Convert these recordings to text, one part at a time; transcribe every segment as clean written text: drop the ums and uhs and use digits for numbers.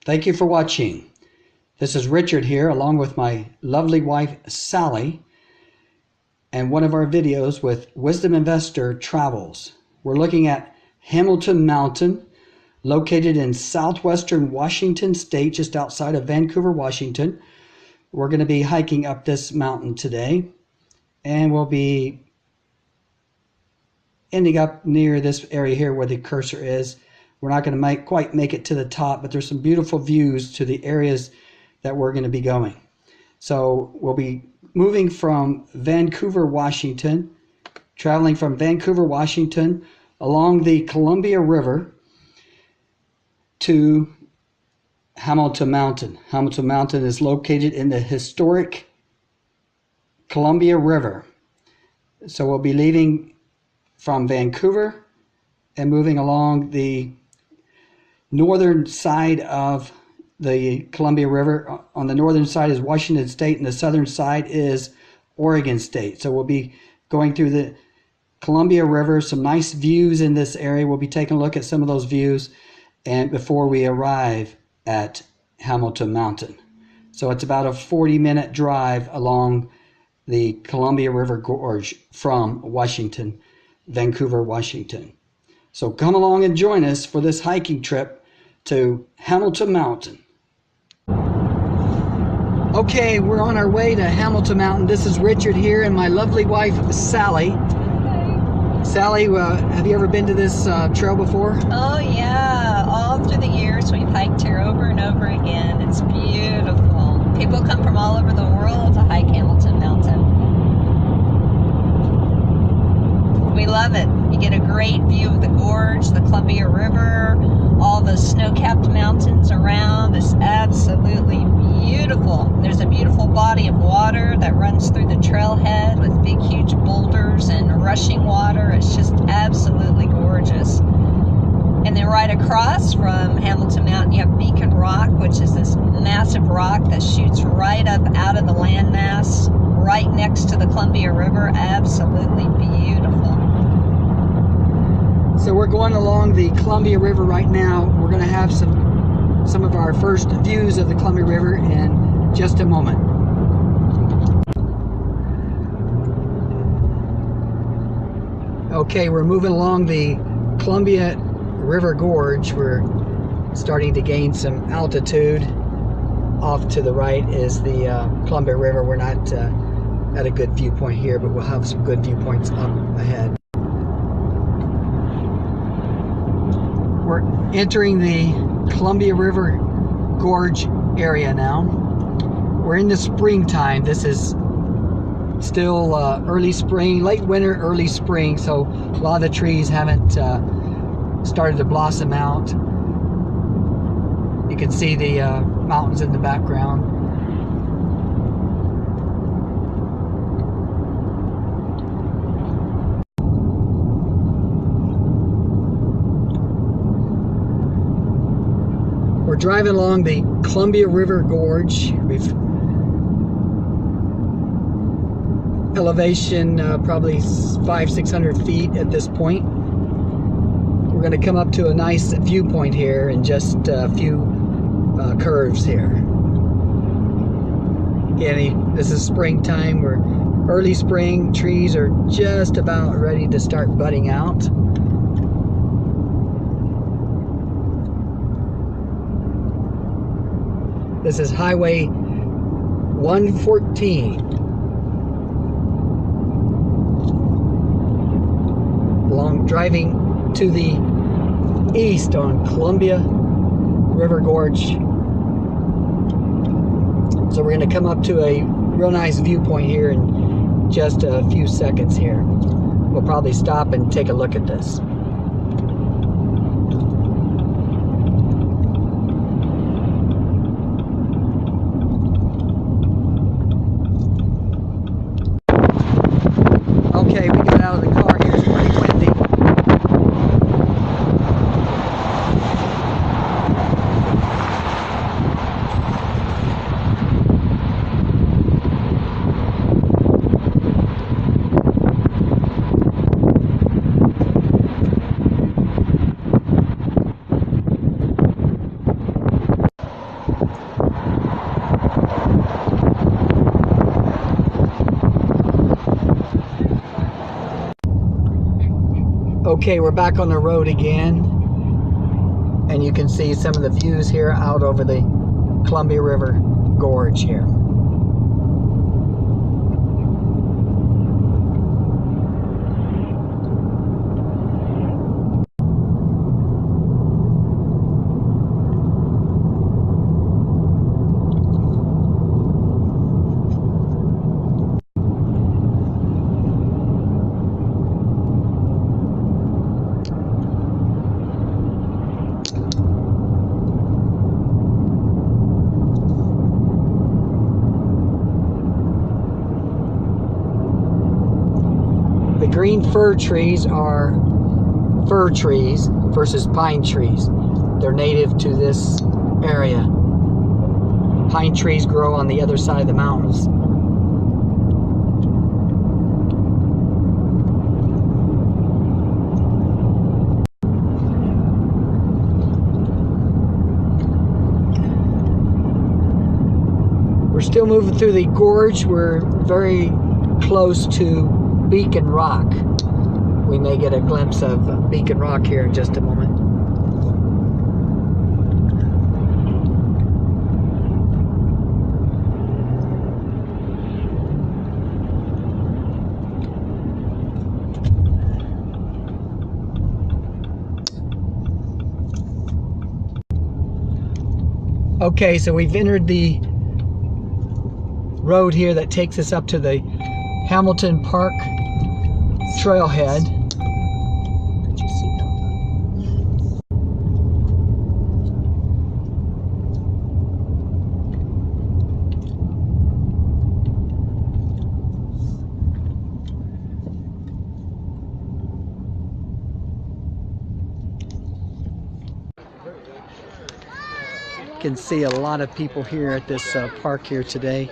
Thank you for watching. This is Richard here along with my lovely wife Sally and one of our videos with Wisdom Investor Travels. We're looking at Hamilton Mountain, located in southwestern Washington state, just outside of Vancouver, Washington. We're going to be hiking up this mountain today, and we'll be ending up near this area here where the cursor is. We're not going to quite make it to the top, but there's some beautiful views to the areas that we're going to be going. So we'll be moving from Vancouver, Washington, traveling from Vancouver, Washington along the Columbia River to Hamilton Mountain. Hamilton Mountain is located in the historic Columbia River. So we'll be leaving from Vancouver and moving along the northern side of the Columbia River. On the northern side is Washington State, and the southern side is Oregon State. So we'll be going through the Columbia River, some nice views in this area. We'll be taking a look at some of those views and before we arrive at Hamilton Mountain. So it's about a 40-minute drive along the Columbia River Gorge from Washington, Vancouver, Washington. So come along and join us for this hiking trip to Hamilton Mountain. Okay, we're on our way to Hamilton Mountain. This is Richard here and my lovely wife, Sally. Sally, have you ever been to this trail before? Oh yeah, all through the years we've hiked here over and over again. It's beautiful. People come from all over the world to hike Hamilton Mountain. We love it. You get a great view of the gorge, the Columbia River, all the snow-capped mountains around. It's absolutely beautiful. There's a beautiful body of water that runs through the trailhead with big, huge boulders and rushing water. It's just absolutely gorgeous. And then right across from Hamilton Mountain, you have Beacon Rock, which is this massive rock that shoots right up out of the landmass, right next to the Columbia River. Absolutely beautiful. So we're going along the Columbia River right now. We're going to have some of our first views of the Columbia River in just a moment. Okay, we're moving along the Columbia River Gorge. We're starting to gain some altitude. Off to the right is the Columbia River. We're not at a good viewpoint here, but we'll have some good viewpoints up ahead. We're entering the Columbia River Gorge area now. We're in the springtime. This is still early spring, late winter, early spring, so a lot of the trees haven't started to blossom out. You can see the mountains in the background. We're driving along the Columbia River Gorge. We've elevation probably 500-600 feet at this point. We're going to come up to a nice viewpoint here in just a few curves here. Again, this is springtime. We're early spring. Trees are just about ready to start budding out. This is Highway 114. Driving to the east on Columbia River Gorge. So we're going to come up to a real nice viewpoint here in just a few seconds here. We'll probably stop and take a look at this. Okay, we got out of the car here. It's pretty windy. Okay, we're back on the road again, and you can see some of the views here out over the Columbia River Gorge here. The green fir trees are fir trees versus pine trees. They're native to this area. Pine trees grow on the other side of the mountains. We're still moving through the gorge. We're very close to Beacon Rock. We may get a glimpse of Beacon Rock here in just a moment. Okay, so we've entered the road here that takes us up to the Hamilton Park trailhead. Put your seatbelt You can see a lot of people here at this park here today.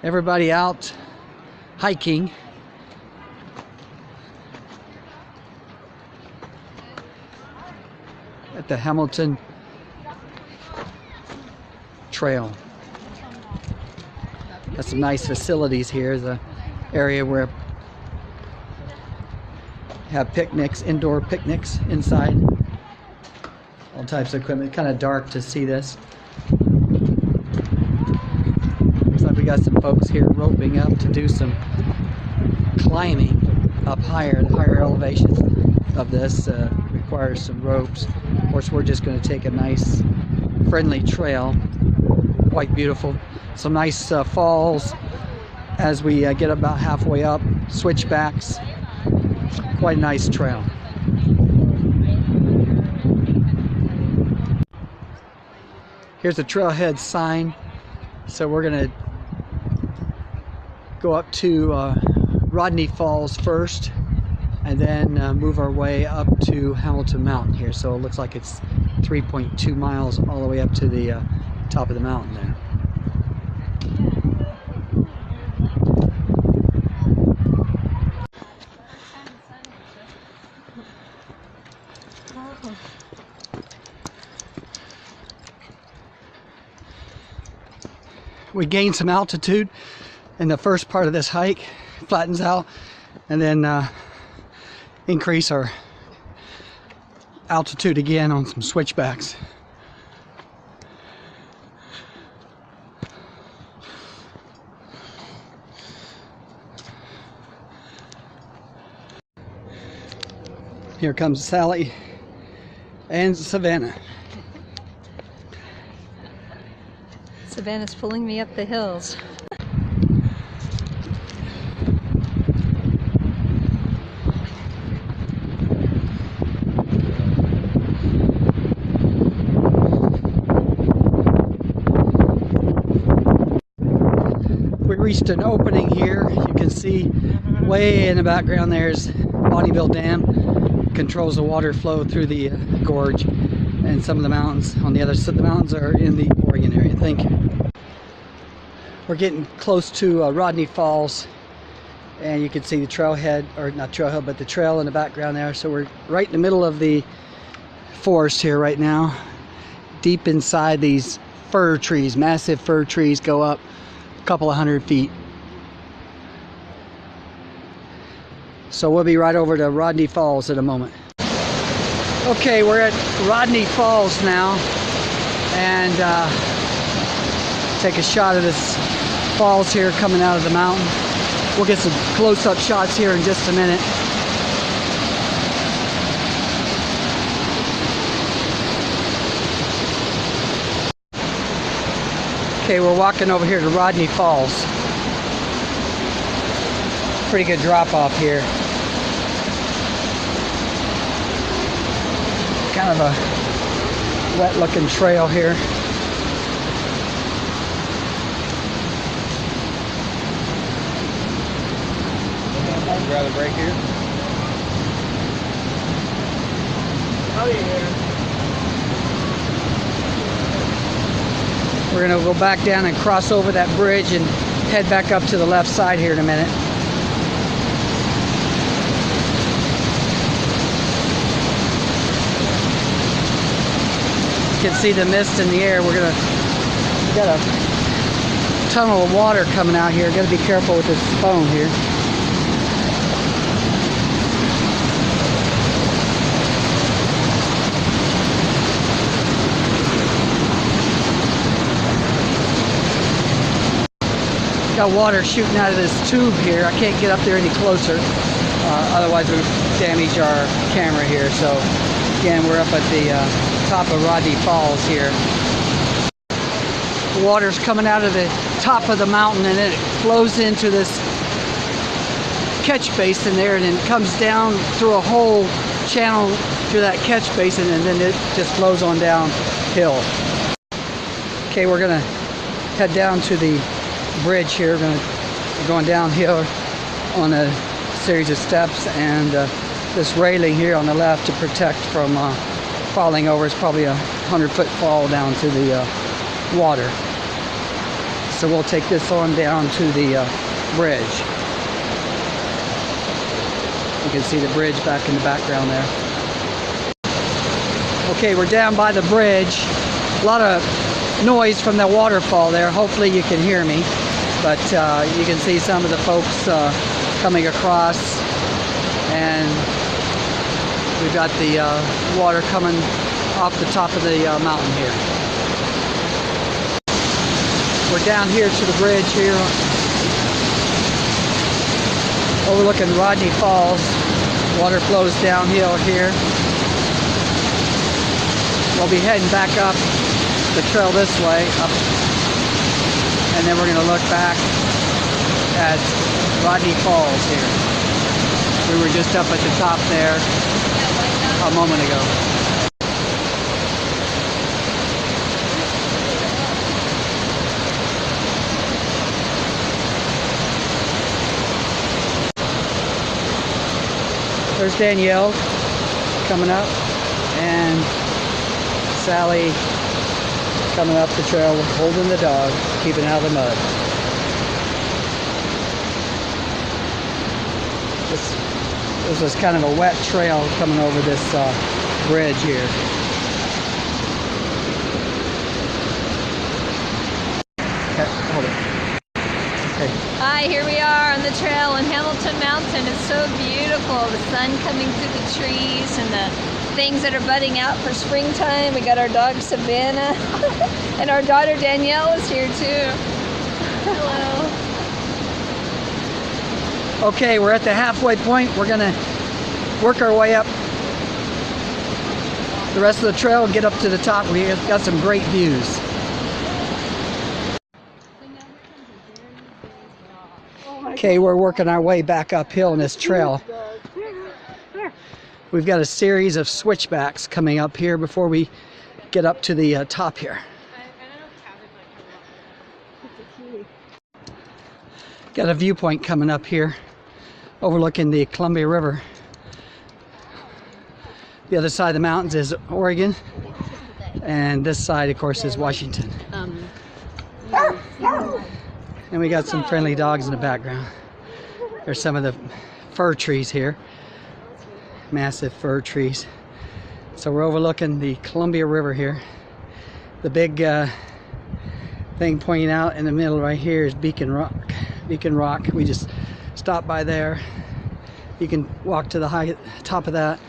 Everybody out hiking. At the Hamilton Trail. Got some nice facilities here. The area where have picnics, indoor picnics inside. All types of equipment. Kind of dark to see this. We got some folks here roping up to do some climbing up higher. The higher elevations of this requires some ropes. Of course, we're just going to take a nice friendly trail. Quite beautiful. Some nice falls as we get about halfway up. Switchbacks. Quite a nice trail. Here's the trailhead sign. So we're going to go up to Rodney Falls first, and then move our way up to Hamilton Mountain here. So it looks like it's 3.2 miles all the way up to the top of the mountain there. We gained some altitude in the first part of this hike, flattens out, and then increase our altitude again on some switchbacks. Here comes Sally and Savannah. Savannah's pulling me up the hills. We reached an opening here. You can see way in the background there's Bonneville Dam. Controls the water flow through the gorge and some of the mountains on the other side. The mountains are in the Oregon area. Thank you. We're getting close to Rodney Falls, And you can see the trailhead, or not trailhead, but the trail in the background there. So we're right in the middle of the forest here right now, deep inside these fir trees. Massive fir trees go up a couple of 100 feet. So we'll be right over to Rodney Falls in a moment. Okay, we're at Rodney Falls now, and take a shot of this falls here coming out of the mountain. We'll get some close-up shots here in just a minute. Okay, we're walking over here to Rodney Falls. Pretty good drop off here. Kind of a wet looking trail here. Grab a break here. Oh yeah. We're gonna go back down and cross over that bridge and head back up to the left side here in a minute. You can see the mist in the air. We got a tunnel of water coming out here. Got to be careful with this phone here. Got water shooting out of this tube here. I can't get up there any closer, otherwise it would damage our camera here. So again, we're up at the top of Rodney Falls here. The water's coming out of the top of the mountain, and it flows into this catch basin there, and then it comes down through a whole channel through that catch basin, and then it just flows on downhill. Okay, we're gonna head down to the bridge here. We're going downhill on a series of steps, and this railing here on the left to protect from falling over. It's probably a 100-foot fall down to the water. So we'll take this on down to the bridge. You can see the bridge back in the background there. Okay, we're down by the bridge. A lot of noise from the waterfall there. Hopefully you can hear me, but you can see some of the folks coming across, and we've got the water coming off the top of the mountain here. We're down here to the bridge here, overlooking Rodney Falls. Water flows downhill here. We'll be heading back up the trail this way, up, and then we're going to look back at Rodney Falls here. We were just up at the top there a moment ago. There's Danielle coming up, and Sally coming up the trail holding the dog, keeping out of the mud. This was kind of a wet trail coming over this bridge here. Okay, hold it. Okay. Hi, here we are on the trail on Hamilton Mountain. It's so beautiful. The sun coming through the trees and the things that are budding out for springtime. We got our dog Savannah and our daughter Danielle is here too. Hello. Okay, we're at the halfway point. We're gonna work our way up the rest of the trail and get up to the top. We got some great views. Okay, we're working our way back uphill in this trail. We've got a series of switchbacks coming up here before we get up to the top here. Got a viewpoint coming up here overlooking the Columbia River. The other side of the mountains is Oregon, and this side, of course, is Washington. And we got some friendly dogs in the background. There's some of the fir trees here. Massive fir trees. So we're overlooking the Columbia River here. The big thing pointing out in the middle right here is Beacon Rock. Beacon Rock. We just stopped by there. You can walk to the top of that.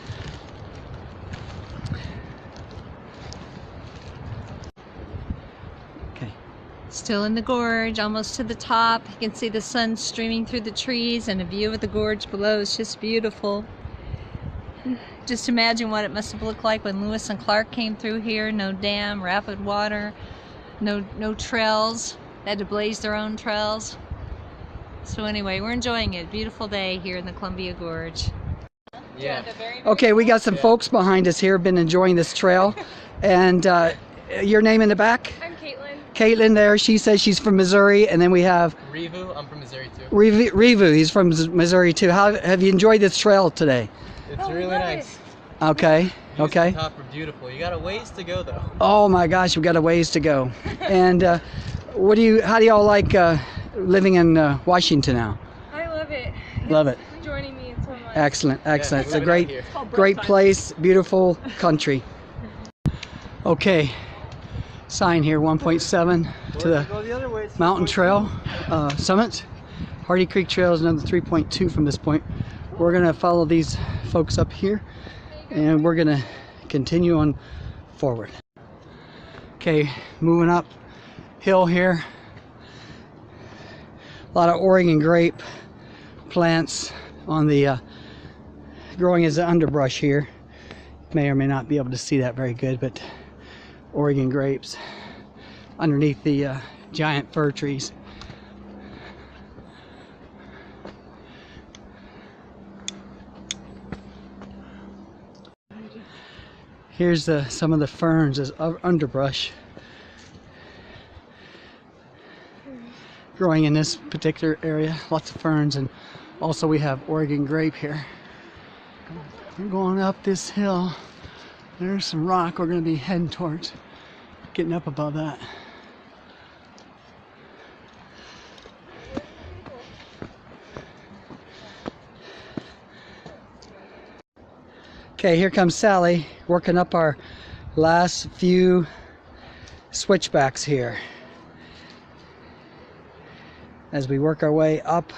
Okay. Still in the gorge, almost to the top. You can see the sun streaming through the trees and a view of the gorge below is just beautiful. Just imagine what it must have looked like when Lewis and Clark came through here. No dam, rapid water, no trails. They had to blaze their own trails. So anyway, we're enjoying it. Beautiful day here in the Columbia Gorge. Yeah. Okay, we got some folks behind us here, been enjoying this trail. And your name in the back? I'm Caitlin. Caitlin there, she says she's from Missouri. And then we have Revu, I'm from Missouri too. Revu, he's from Missouri too. How have you enjoyed this trail today? It's really nice. Okay, Views okay. at the top are beautiful. You got a ways to go though. Oh my gosh, we've got a ways to go. And how do y'all like living in Washington now? I love it. Love it. It's joining me so much. Excellent, excellent. Yeah, It's a great place, beautiful country. Okay, sign here, 1.7 to the Mountain Trail summit. Hardy Creek Trail is another 3.2 from this point. We're gonna follow these folks up here and we're gonna continue on forward. Okay, moving up hill here. A lot of Oregon grape plants on the growing as an underbrush here. May or may not be able to see that very good, but Oregon grapes underneath the giant fir trees. Here's some of the ferns as underbrush growing in this particular area. Lots of ferns, and also we have Oregon grape here. We're going up this hill. There's some rock we're going to be heading towards, getting up above that. Okay, here comes Sally working up our last few switchbacks here as we work our way up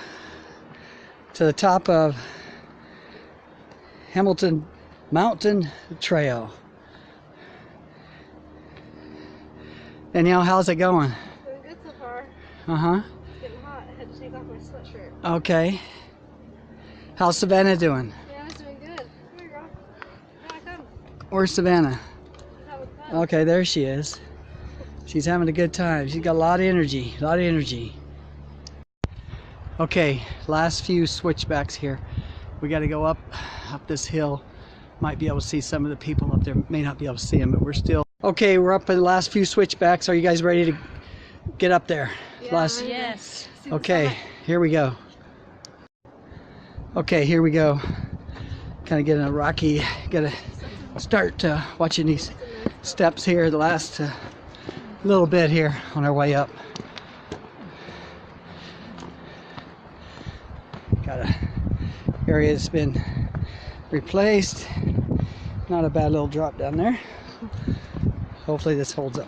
to the top of Hamilton Mountain Trail. Danielle, how's it going? Doing good so far. Uh-huh. It's getting hot. I had to take off my sweatshirt. Okay. How's Savannah doing? Yeah, it's doing good. Come here, girl. Here I come. Where's Savannah? Having fun. Okay, there she is. She's having a good time. She's got a lot of energy, Okay, last few switchbacks here. We got to go up this hill. Might be able to see some of the people up there. May not be able to see them, but we're still. Okay, we're up in the last few switchbacks. Are you guys ready to get up there? Yeah, Yes. Okay, here we go. Okay, here we go. Kind of getting a rocky. Gotta start watching these steps here. The last little bit here on our way up. Got a area that's been replaced. Not a bad little drop down there. Hopefully this holds up.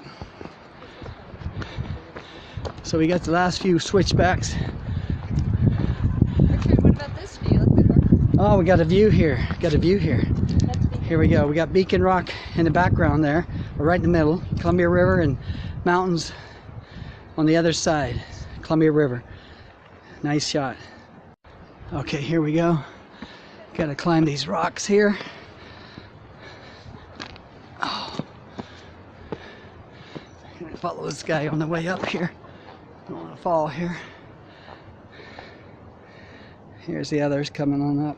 So we got the last few switchbacks. Richard, what about this view? Look at that. Oh, we got a view here. Here we go. We got Beacon Rock in the background there. We're right in the middle. Columbia River and mountains on the other side. Columbia River. Nice shot. Okay, here we go. Got to climb these rocks here. Oh. I'm gonna follow this guy on the way up here. Don't want to fall here. Here's the others coming on up.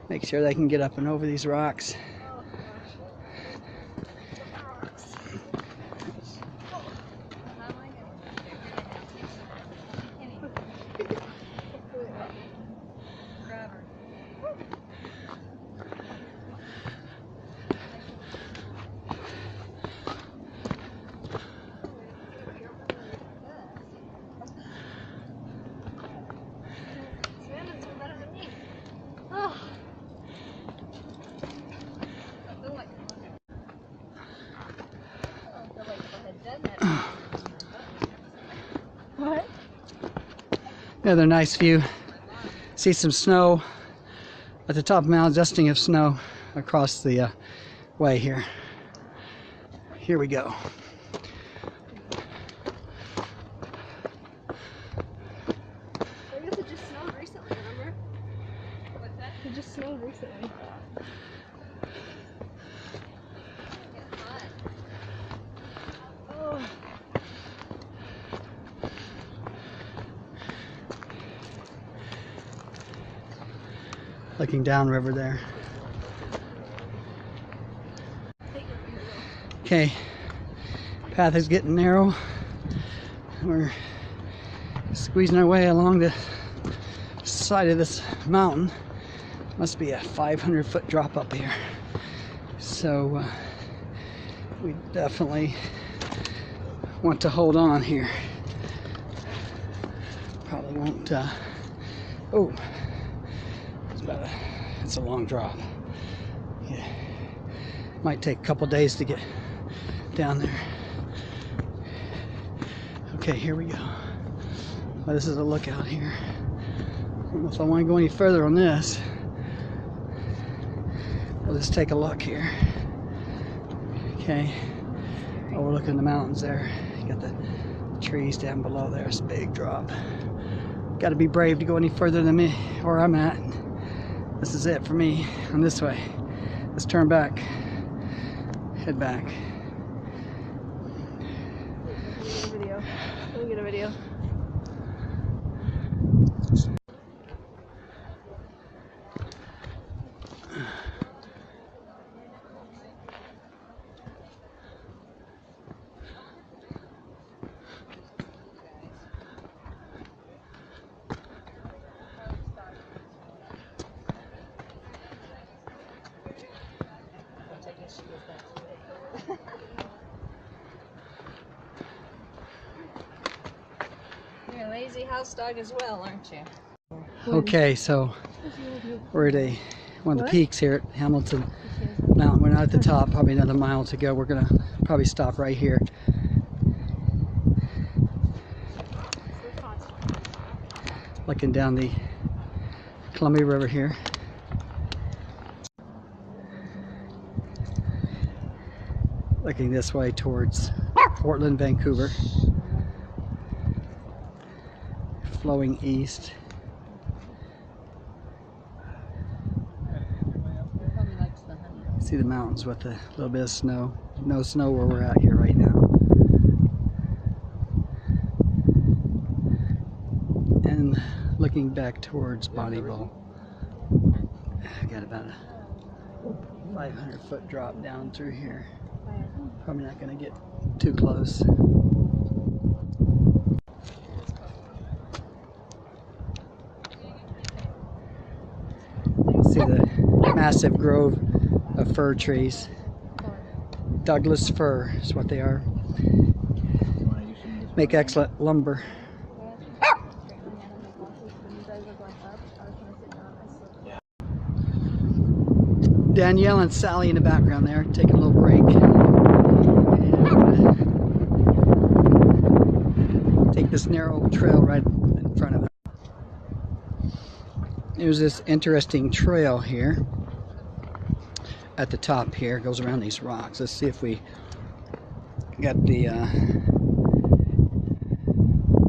Make sure they can get up and over these rocks. Another nice view. See some snow at the top of the mountain, dusting of snow across the way here. Here we go. I guess it just snowed recently, remember? What's that? It just snowed recently. Oh. Looking downriver there. Okay, path is getting narrow. We're squeezing our way along the side of this mountain. Must be a 500-foot drop up here. So we definitely want to hold on here. Probably won't. Oh, it's a long drop. Yeah, might take a couple days to get down there. Okay, here we go. Well, this is a lookout here. I don't know if I want to go any further on this. We'll just take a look here. Okay, overlooking the mountains there. You got the trees down below there. It's a big drop. Got to be brave to go any further than me, where I'm at. This is it for me on this way. Let's turn back. Head back. Let me get a video. You're a lazy house dog as well, aren't you? Okay, so we're at one of the peaks here at Hamilton Mountain. We're not at the top, probably another mile to go. We're gonna probably stop right here. Looking down the Columbia River here. Looking this way towards Portland, Vancouver. Flowing east. See the mountains with a little bit of snow. No snow where we're at here right now. And looking back towards Bonnie Bowl. Got about a 500-foot drop down through here. Probably not going to get too close. See the massive grove of fir trees. Douglas fir is what they are. Make excellent lumber. Danielle and Sally in the background there, taking a little break. And take this narrow trail right in front of it. There's this interesting trail here at the top here. It goes around these rocks. Let's see if we got the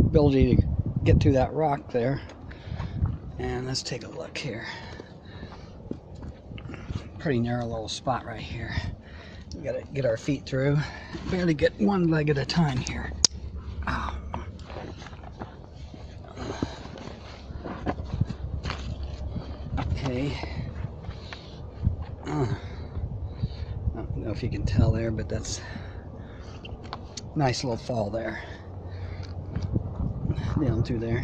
ability to get to that rock there. And let's take a look here. Pretty narrow little spot right here. We gotta get our feet through. Barely get one leg at a time here. Oh. Okay. I don't know if you can tell there, but that's a nice little fall there. Down through there.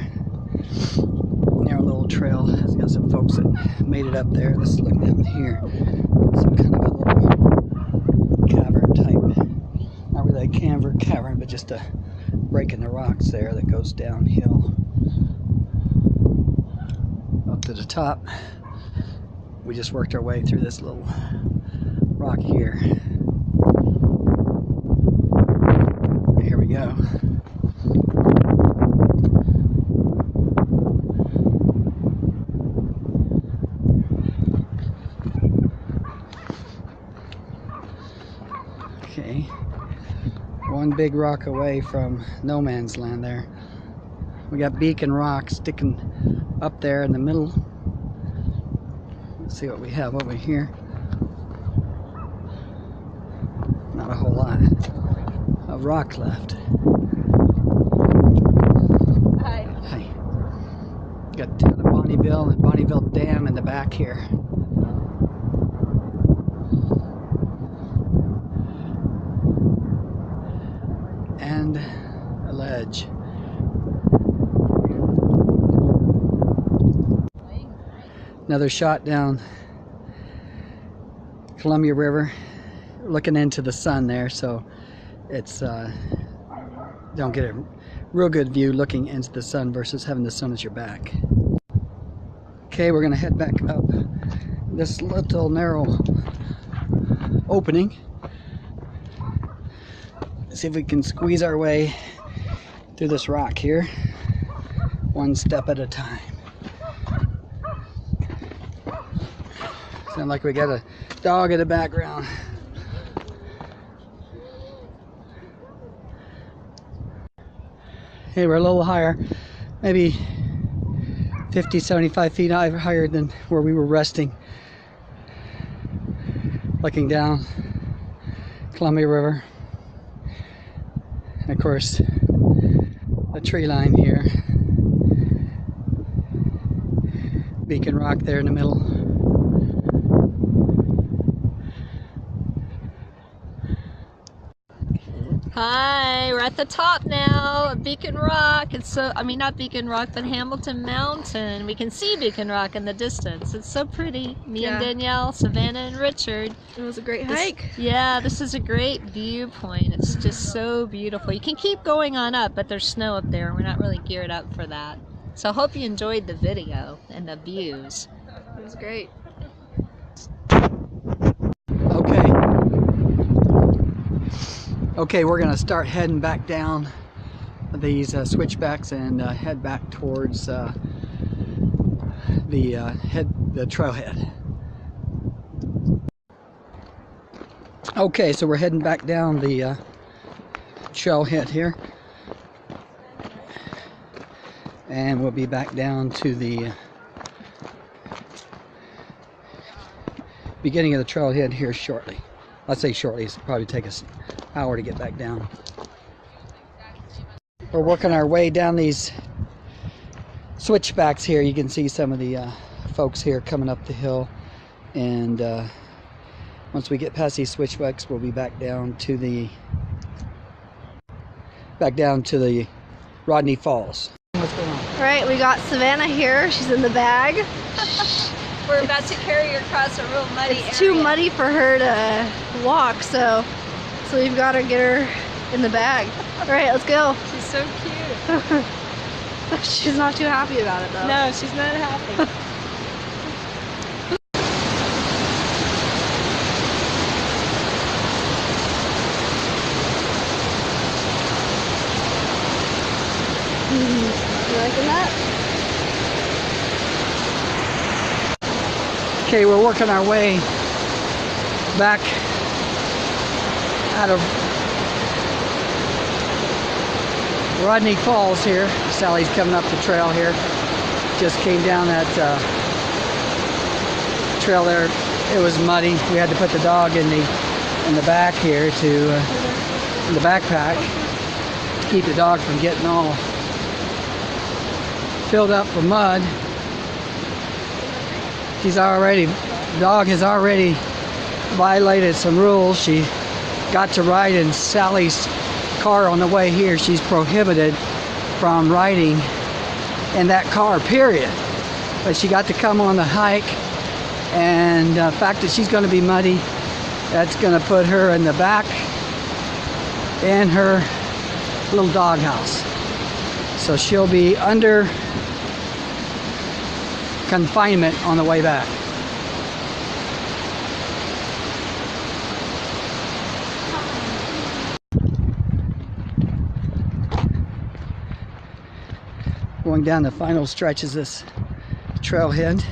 Narrow little trail. Has got some folks that made it up there. Let's look down here. Some kind of a little cavern type. Not really a cavern, but just a break in the rocks there that goes downhill. Up to the top. We just worked our way through this little rock here. Here we go. Okay, one big rock away from no man's land there. We got Beacon Rock sticking up there in the middle. Let's see what we have over here. Not a whole lot of rock left. Hi. Hi. Got the Bonnyville and Bonnyville Dam in the back here. And a ledge. Another shot down Columbia River, looking into the sun there, so it's don't get a real good view looking into the sun versus having the sun at your back. Okay, we're gonna head back up this little narrow opening. See if we can squeeze our way through this rock here, one step at a time. Sound like we got a dog in the background. Hey, we're a little higher, maybe 50, 75 feet higher than where we were resting. Looking down Columbia River. And of course, a tree line here. Beacon Rock there in the middle. Hi, we're at the top now of Beacon Rock. It's so, I mean, not Beacon Rock, but Hamilton Mountain. We can see Beacon Rock in the distance. It's so pretty. Me and Danielle, Savannah and Richard. It was a great hike. Yeah, this is a great viewpoint. It's just so beautiful. You can keep going on up, but there's snow up there. We're not really geared up for that. So I hope you enjoyed the video and the views. It was great. Okay, we're gonna start heading back down these switchbacks and head back towards the trailhead. Okay, so we're heading back down the trailhead here, and we'll be back down to the beginning of the trailhead here shortly. I'd say shortly. It'll probably take us an hour to get back down. We're working our way down these switchbacks here. You can see some of the folks here coming up the hill, and once we get past these switchbacks, we'll be back down to the Rodney Falls. What's going on? All right, we got Savannah here. She's in the bag. We're about to carry her across a real muddy area. It's too muddy for her to walk, so we've got to get her in the bag. All right, let's go. She's so cute. She's not too happy about it, though. No, she's not happy. You liking that? Okay, we're working our way back out of Rodney Falls here. Sally's coming up the trail here. Just came down that trail there. It was muddy. We had to put the dog in the back here in the backpack to keep the dog from getting all filled up with mud. The dog has already violated some rules. She got to ride in Sally's car on the way here. She's prohibited from riding in that car, period. But she got to come on the hike, and the fact that she's going to be muddy, that's going to put her in the back in her little doghouse. So she'll be under confinement on the way back. Going down the final stretches of this trailhead.